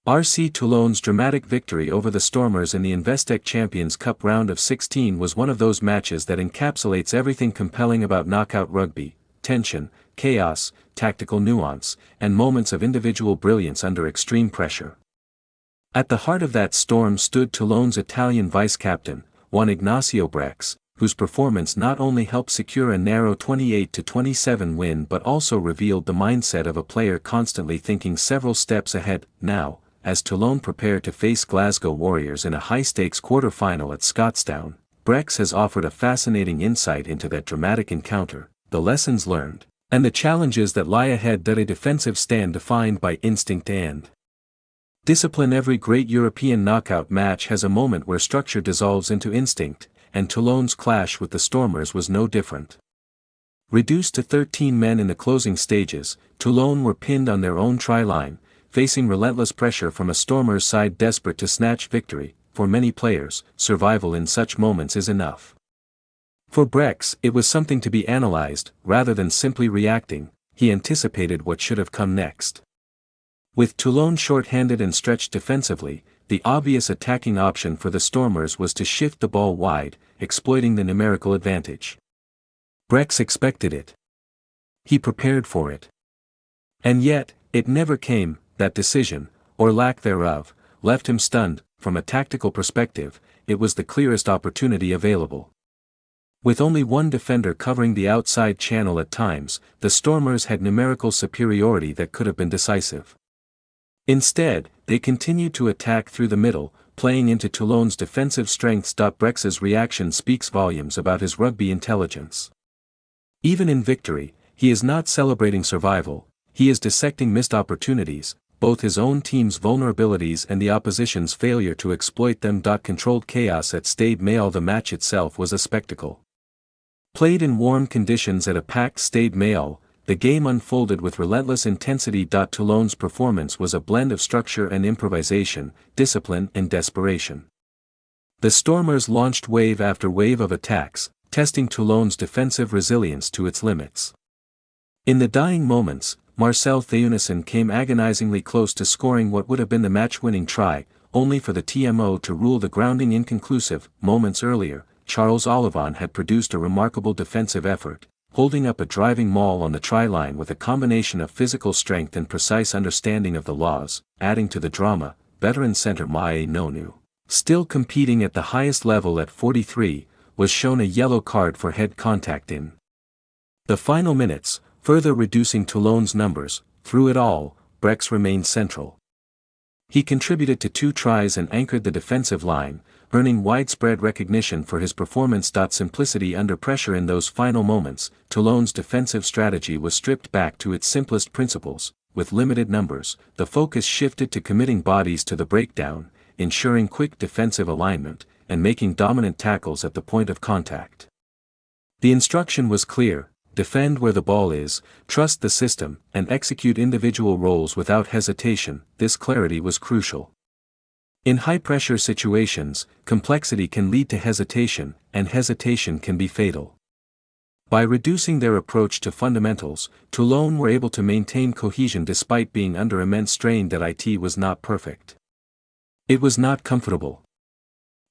RC Toulon's dramatic victory over the Stormers in the Investec Champions Cup round of 16 was one of those matches that encapsulates everything compelling about knockout rugby: tension, chaos, tactical nuance, and moments of individual brilliance under extreme pressure. At the heart of that storm stood Toulon's Italian vice-captain, Juan Ignacio Brex, whose performance not only helped secure a narrow 28-27 win but also revealed the mindset of a player constantly thinking several steps ahead. Now, as Toulon prepared to face Glasgow Warriors in a high-stakes quarter-final at Scotstoun, Brex has offered a fascinating insight into that dramatic encounter, the lessons learned, and the challenges that lie ahead. A defensive stand defined by instinct and discipline. Every great European knockout match has a moment where structure dissolves into instinct, and Toulon's clash with the Stormers was no different. Reduced to 13 men in the closing stages, Toulon were pinned on their own try-line, facing relentless pressure from a Stormers side desperate to snatch victory. For many players, survival in such moments is enough. For Brex, it was something to be analyzed, rather than simply reacting. He anticipated what should have come next. With Toulon short-handed and stretched defensively, the obvious attacking option for the Stormers was to shift the ball wide, exploiting the numerical advantage. Brex expected it. He prepared for it. And yet, it never came. That decision, or lack thereof, left him stunned. From a tactical perspective, it was the clearest opportunity available. With only one defender covering the outside channel at times, the Stormers had numerical superiority that could have been decisive. Instead, they continued to attack through the middle, playing into Toulon's defensive strengths. Brex's reaction speaks volumes about his rugby intelligence. Even in victory, he is not celebrating survival, he is dissecting missed opportunities, both his own team's vulnerabilities and the opposition's failure to exploit them. Controlled chaos at Stade Mayol. The match itself was a spectacle. Played in warm conditions at a packed Stade Mayol, the game unfolded with relentless intensity. Toulon's performance was a blend of structure and improvisation, discipline and desperation. The Stormers launched wave after wave of attacks, testing Toulon's defensive resilience to its limits. In the dying moments, Marcel Theunissen came agonizingly close to scoring what would have been the match-winning try, only for the TMO to rule the grounding inconclusive. Moments earlier, Charles Ollivon had produced a remarkable defensive effort, holding up a driving maul on the try-line with a combination of physical strength and precise understanding of the laws. Adding to the drama, veteran centre Mae Nonu, still competing at the highest level at 43, was shown a yellow card for head contact in the final minutes, further reducing Toulon's numbers. Through it all, Brex remained central. He contributed to 2 tries and anchored the defensive line, earning widespread recognition for his performance. Simplicity under pressure. In those final moments, Toulon's defensive strategy was stripped back to its simplest principles. With limited numbers, the focus shifted to committing bodies to the breakdown, ensuring quick defensive alignment, and making dominant tackles at the point of contact. The instruction was clear: defend where the ball is, trust the system, and execute individual roles without hesitation. This clarity was crucial. In high-pressure situations, complexity can lead to hesitation, and hesitation can be fatal. By reducing their approach to fundamentals, Toulon were able to maintain cohesion despite being under immense strain. It was not perfect. It was not comfortable.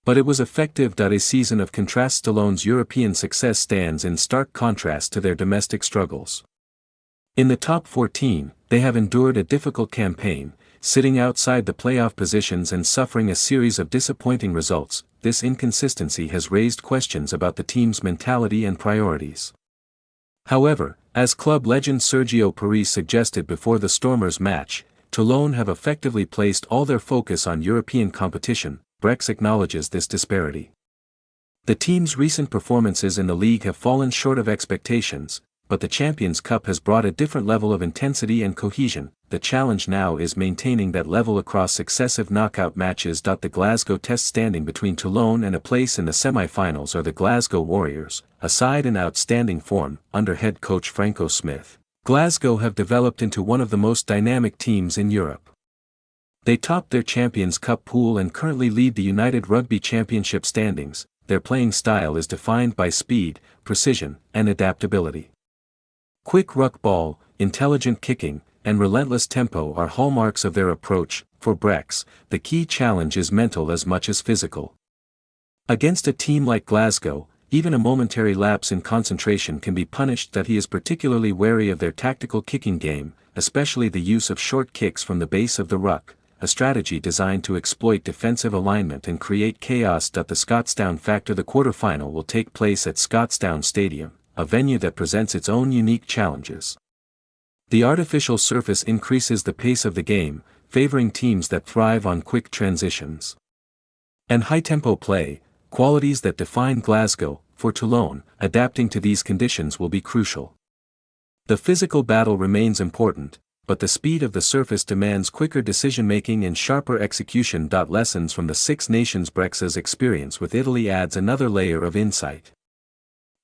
But it was effective. A season of contrasts. Toulon's European success stands in stark contrast to their domestic struggles. In the top 14, they have endured a difficult campaign, sitting outside the playoff positions and suffering a series of disappointing results. This inconsistency has raised questions about the team's mentality and priorities. However, as club legend Sergio Paris suggested before the Stormers match, Toulon have effectively placed all their focus on European competition. Brex acknowledges this disparity. The team's recent performances in the league have fallen short of expectations, but the Champions Cup has brought a different level of intensity and cohesion. The challenge now is maintaining that level across successive knockout matches. The Glasgow test standing between Toulon and a place in the semi-finals are the Glasgow Warriors, a side in outstanding form. Under head coach Franco Smith, Glasgow have developed into one of the most dynamic teams in Europe. They topped their Champions Cup pool and currently lead the United Rugby Championship standings. Their playing style is defined by speed, precision, and adaptability. Quick ruck ball, intelligent kicking, and relentless tempo are hallmarks of their approach. for Brex, the key challenge is mental as much as physical. Against a team like Glasgow, even a momentary lapse in concentration can be punished. That he is particularly wary of their tactical kicking game, especially the use of short kicks from the base of the ruck, a strategy designed to exploit defensive alignment and create chaos. The Scotstoun factor. The quarterfinal will take place at Scotstoun Stadium, a venue that presents its own unique challenges. The artificial surface increases the pace of the game, favoring teams that thrive on quick transitions and high-tempo play, qualities that define Glasgow. For Toulon, adapting to these conditions will be crucial. The physical battle remains important, but the speed of the surface demands quicker decision-making and sharper execution. Lessons from the Six Nations. Brex's experience with Italy adds another layer of insight.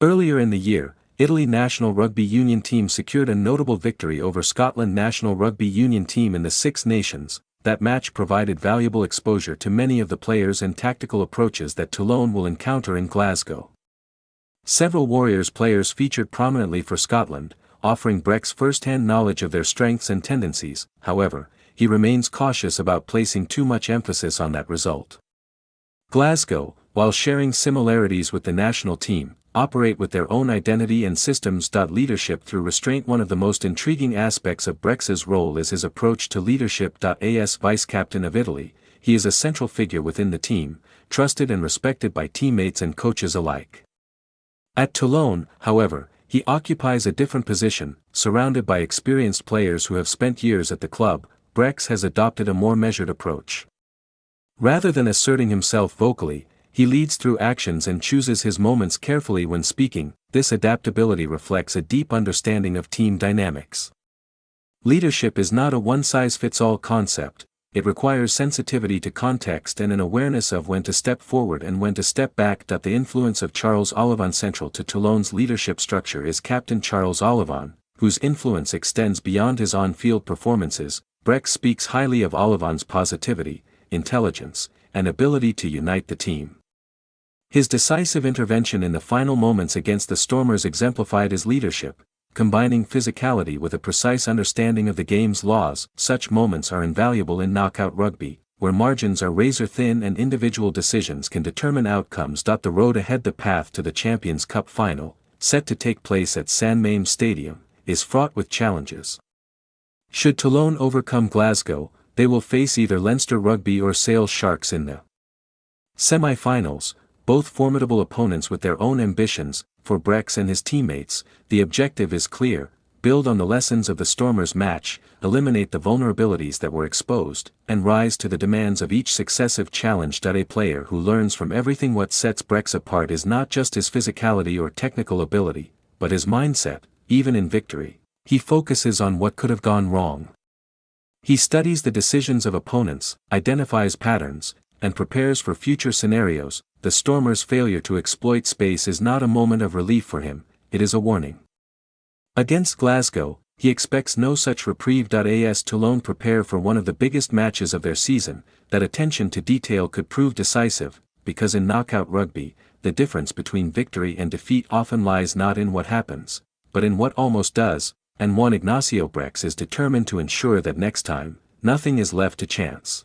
Earlier in the year, Italy national rugby union team secured a notable victory over Scotland national rugby union team in the Six Nations. That match provided valuable exposure to many of the players and tactical approaches that Toulon will encounter in Glasgow. Several Warriors players featured prominently for Scotland, offering Brex first-hand knowledge of their strengths and tendencies. However, he remains cautious about placing too much emphasis on that result. Glasgow, while sharing similarities with the national team, operate with their own identity and systems. Leadership through restraint. One of the most intriguing aspects of Brex's role is his approach to leadership. As vice-captain of Italy, he is a central figure within the team, trusted and respected by teammates and coaches alike. At Toulon, however, he occupies a different position. Surrounded by experienced players who have spent years at the club, Brex has adopted a more measured approach. Rather than asserting himself vocally, he leads through actions and chooses his moments carefully when speaking. This adaptability reflects a deep understanding of team dynamics. Leadership is not a one-size-fits-all concept. It requires sensitivity to context and an awareness of when to step forward and when to step back. The influence of Charles Ollivon. Central to Toulon's leadership structure is Captain Charles Ollivon, whose influence extends beyond his on-field performances. Brex speaks highly of Ollivon's positivity, intelligence, and ability to unite the team. His decisive intervention in the final moments against the Stormers exemplified his leadership, combining physicality with a precise understanding of the game's laws. Such moments are invaluable in knockout rugby, where margins are razor-thin and individual decisions can determine outcomes. The road ahead. The path to the Champions Cup final, set to take place at Stade Mayol Stadium, is fraught with challenges. Should Toulon overcome Glasgow, they will face either Leinster Rugby or Sale Sharks in the semi-finals, both formidable opponents with their own ambitions. For Brex and his teammates, the objective is clear: build on the lessons of the Stormers match, eliminate the vulnerabilities that were exposed, and rise to the demands of each successive challenge. A player who learns from everything. What sets Brex apart is not just his physicality or technical ability, but his mindset. Even in victory, he focuses on what could have gone wrong. He studies the decisions of opponents, identifies patterns, and prepares for future scenarios. The Stormers' failure to exploit space is not a moment of relief for him, it is a warning. Against Glasgow, he expects no such reprieve. As Toulon prepare for one of the biggest matches of their season, that attention to detail could prove decisive, because in knockout rugby, the difference between victory and defeat often lies not in what happens, but in what almost does, and Juan Ignacio Brex is determined to ensure that next time, nothing is left to chance.